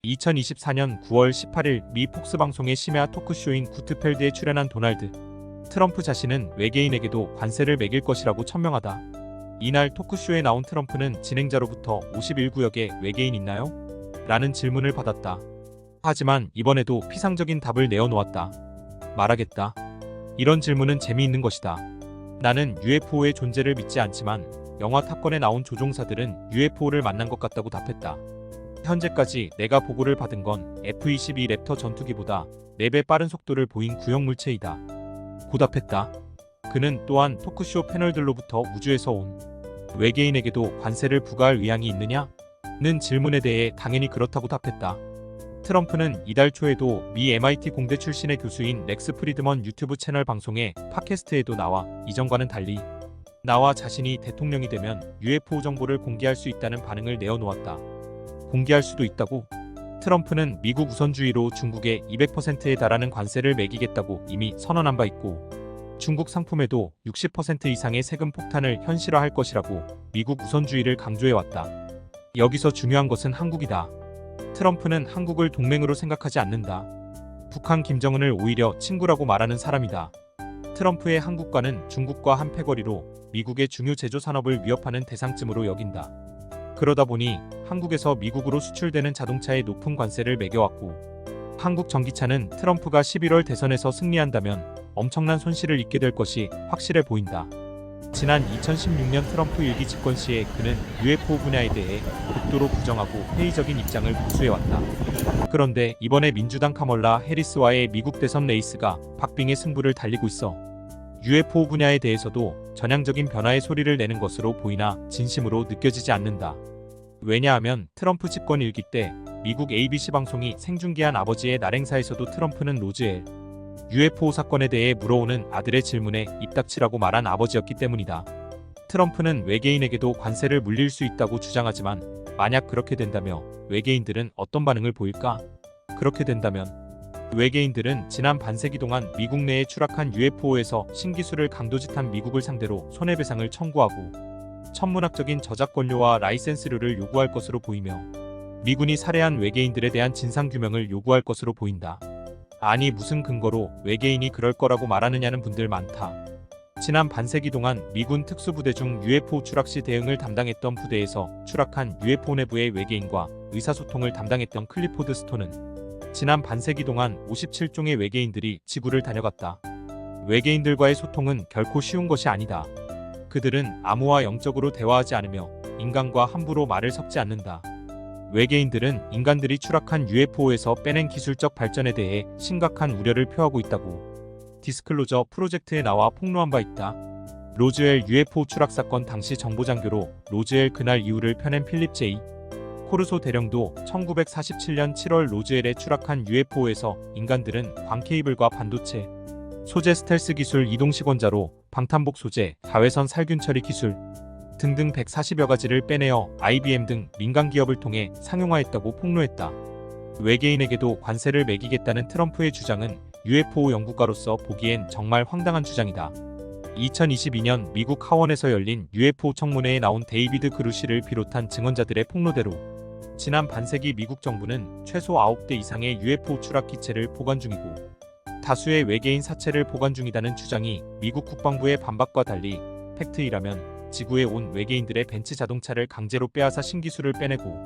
2024년 9월 18일 미 폭스 방송의 심야 토크쇼인 구트펠드에 출연한 도널드 트럼프 자신은 외계인에게도 관세를 매길 것이라고 천명하다. 이날 토크쇼에 나온 트럼프는 진행자로부터 51구역에 외계인 있나요? 라는 질문을 받았다. 하지만 이번에도 피상적인 답을 내어놓았다. 말하겠다. 이런 질문은 재미있는 것이다. 나는 UFO의 존재를 믿지 않지만 영화 탑건에 나온 조종사들은 UFO를 만난 것 같다고 답했다. 현재까지 내가 보고를 받은 건 F-22 랩터 전투기보다 4배 빠른 속도를 보인 구형 물체이다. 고 답했다. 그는 또한 토크쇼 패널들로부터 우주에서 온 외계인에게도 관세를 부과할 의향이 있느냐? 는 질문에 대해 당연히 그렇다고 답했다. 트럼프는 이달 초에도 미 MIT 공대 출신의 교수인 렉스 프리드먼 유튜브 채널 방송에 팟캐스트에도 나와 이전과는 달리 나와 자신이 대통령이 되면 UFO 정보를 공개할 수 있다는 반응을 내어놓았다. 공개할 수도 있다고? 트럼프는 미국 우선주의로 중국에 200%에 달하는 관세를 매기겠다고 이미 선언한 바 있고 중국 상품에도 60% 이상의 세금 폭탄을 현실화할 것이라고 미국 우선주의를 강조해왔다. 여기서 중요한 것은 한국이다. 트럼프는 한국을 동맹으로 생각하지 않는다. 북한 김정은을 오히려 친구라고 말하는 사람이다. 트럼프의 한국과는 중국과 한 패거리로 미국의 중요 제조 산업을 위협하는 대상쯤으로 여긴다. 그러다 보니 한국에서 미국으로 수출되는 자동차에 높은 관세를 매겨왔고 한국 전기차는 트럼프가 11월 대선에서 승리한다면 엄청난 손실을 입게 될 것이 확실해 보인다. 지난 2016년 트럼프 1기 집권 시에 그는 UFO 분야에 대해 극도로 부정하고 회의적인 입장을 고수해왔다. 그런데 이번에 민주당 카멀라 해리스와의 미국 대선 레이스가 박빙의 승부를 달리고 있어 UFO 분야에 대해서도 전향적인 변화의 소리를 내는 것으로 보이나 진심으로 느껴지지 않는다. 왜냐하면 트럼프 집권 1기 때 미국 ABC 방송이 생중계한 아버지의 날 행사에서도 트럼프는 로즈웰 UFO 사건에 대해 물어오는 아들의 질문에 입 닥치라고 말한 아버지였기 때문이다. 트럼프는 외계인에게도 관세를 물릴 수 있다고 주장하지만 만약 그렇게 된다며 외계인들은 어떤 반응을 보일까? 그렇게 된다면 외계인들은 지난 반세기 동안 미국 내에 추락한 UFO에서 신기술을 강도짓한 미국을 상대로 손해배상을 청구하고 천문학적인 저작권료와 라이센스료를 요구할 것으로 보이며 미군이 살해한 외계인들에 대한 진상규명을 요구할 것으로 보인다. 아니 무슨 근거로 외계인이 그럴 거라고 말하느냐는 분들 많다. 지난 반세기 동안 미군 특수부대 중 UFO 추락 시 대응을 담당했던 부대에서 추락한 UFO 내부의 외계인과 의사소통을 담당했던 클리포드 스톤은 지난 반세기 동안 57종의 외계인들이 지구를 다녀갔다. 외계인들과의 소통은 결코 쉬운 것이 아니다. 그들은 아무와 영적으로 대화하지 않으며 인간과 함부로 말을 섞지 않는다. 외계인들은 인간들이 추락한 UFO에서 빼낸 기술적 발전에 대해 심각한 우려를 표하고 있다고 디스클로저 프로젝트에 나와 폭로한 바 있다. 로즈웰 UFO 추락 사건 당시 정보장교로 로즈웰 그날 이후를 펴낸 필립 J. 코르소 대령도 1947년 7월 로즈웰에 추락한 UFO에서 인간들은 광케이블과 반도체, 소재 스텔스 기술 이동식원자로 방탄복 소재, 자외선 살균 처리 기술 등등 140여 가지를 빼내어 IBM 등 민간 기업을 통해 상용화했다고 폭로했다. 외계인에게도 관세를 매기겠다는 트럼프의 주장은 UFO 연구가로서 보기엔 정말 황당한 주장이다. 2022년 미국 하원에서 열린 UFO 청문회에 나온 데이비드 그루시를 비롯한 증언자들의 폭로대로 지난 반세기 미국 정부는 최소 9대 이상의 UFO 추락 기체를 보관 중이고 다수의 외계인 사체를 보관 중이다는 주장이 미국 국방부의 반박과 달리 팩트이라면 지구에 온 외계인들의 벤츠 자동차를 강제로 빼앗아 신기술을 빼내고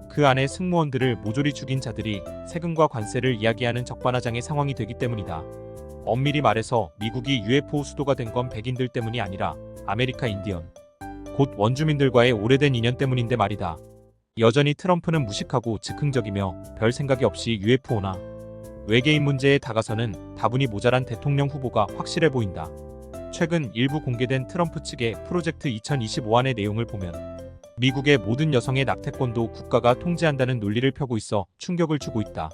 그 안에 승무원들을 모조리 죽인 자들이 세금과 관세를 이야기하는 적반하장의 상황이 되기 때문이다. 엄밀히 말해서 미국이 UFO 수도가 된 건 백인들 때문이 아니라 아메리카 인디언, 곧 원주민들과의 오래된 인연 때문인데 말이다. 여전히 트럼프는 무식하고 즉흥적이며 별 생각이 없이 UFO나 외계인 문제에 다가서는 다분히 모자란 대통령 후보가 확실해 보인다. 최근 일부 공개된 트럼프 측의 프로젝트 2025안의 내용을 보면 미국의 모든 여성의 낙태권도 국가가 통제한다는 논리를 펴고 있어 충격을 주고 있다.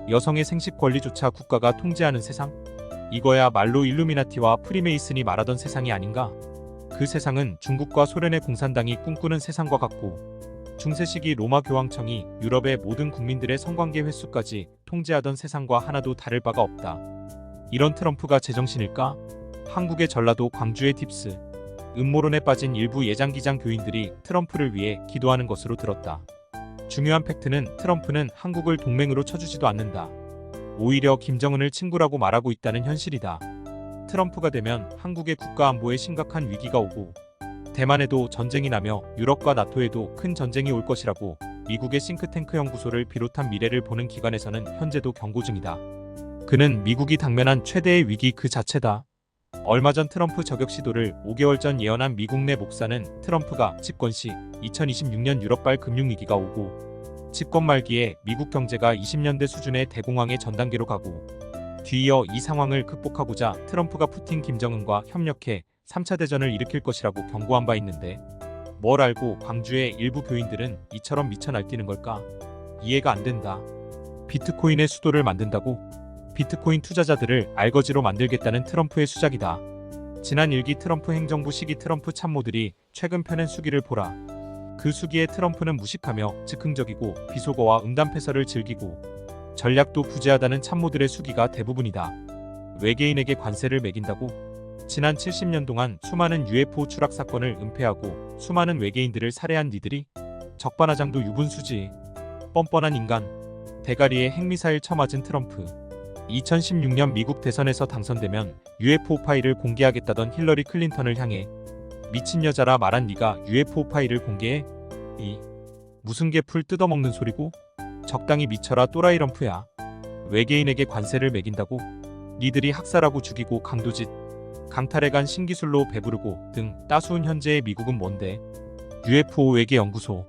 여성의 생식 권리조차 국가가 통제하는 세상? 이거야 말로 일루미나티와 프리메이슨이 말하던 세상이 아닌가? 그 세상은 중국과 소련의 공산당이 꿈꾸는 세상과 같고 중세시기 로마 교황청이 유럽의 모든 국민들의 성관계 횟수까지 통제하던 세상과 하나도 다를 바가 없다. 이런 트럼프가 제정신일까? 한국의 전라도 광주의 팁스. 음모론에 빠진 일부 예장기장 교인들이 트럼프를 위해 기도하는 것으로 들었다. 중요한 팩트는 트럼프는 한국을 동맹으로 쳐주지도 않는다. 오히려 김정은을 친구라고 말하고 있다는 현실이다. 트럼프가 되면 한국의 국가안보에 심각한 위기가 오고 대만에도 전쟁이 나며 유럽과 나토에도 큰 전쟁이 올 것이라고 미국의 싱크탱크 연구소를 비롯한 미래를 보는 기관에서는 현재도 경고 중이다. 그는 미국이 당면한 최대의 위기 그 자체다. 얼마 전 트럼프 저격 시도를 5개월 전 예언한 미국 내 목사는 트럼프가 집권 시 2026년 유럽발 금융위기가 오고 집권 말기에 미국 경제가 20년대 수준의 대공황의 전 단계로 가고 뒤이어 이 상황을 극복하고자 트럼프가 푸틴 김정은과 협력해 3차 대전을 일으킬 것이라고 경고한 바 있는데 뭘 알고 광주의 일부 교인들은 이처럼 미쳐 날뛰는 걸까? 이해가 안 된다. 비트코인의 수도를 만든다고? 비트코인 투자자들을 알거지로 만들겠다는 트럼프의 수작이다. 지난 1기 트럼프 행정부 시기 트럼프 참모들이 최근 펴낸 수기를 보라. 그 수기에 트럼프는 무식하며 즉흥적이고 비속어와 음담패설을 즐기고 전략도 부재하다는 참모들의 수기가 대부분이다. 외계인에게 관세를 매긴다고? 지난 70년 동안 수많은 UFO 추락 사건을 은폐하고 수많은 외계인들을 살해한 니들이 적반하장도 유분수지. 뻔뻔한 인간. 대가리에 핵미사일 쳐맞은 트럼프. 2016년 미국 대선에서 당선되면 UFO 파일을 공개하겠다던 힐러리 클린턴을 향해 미친 여자라 말한 네가 UFO 파일을 공개해? 이 무슨 개풀 뜯어먹는 소리고? 적당히 미쳐라 또라이 럼프야. 외계인에게 관세를 매긴다고? 니들이 학살하고 죽이고 강도짓, 강탈해간 신기술로 배부르고 등 따스운 현재의 미국은 뭔데? UFO 외계연구소.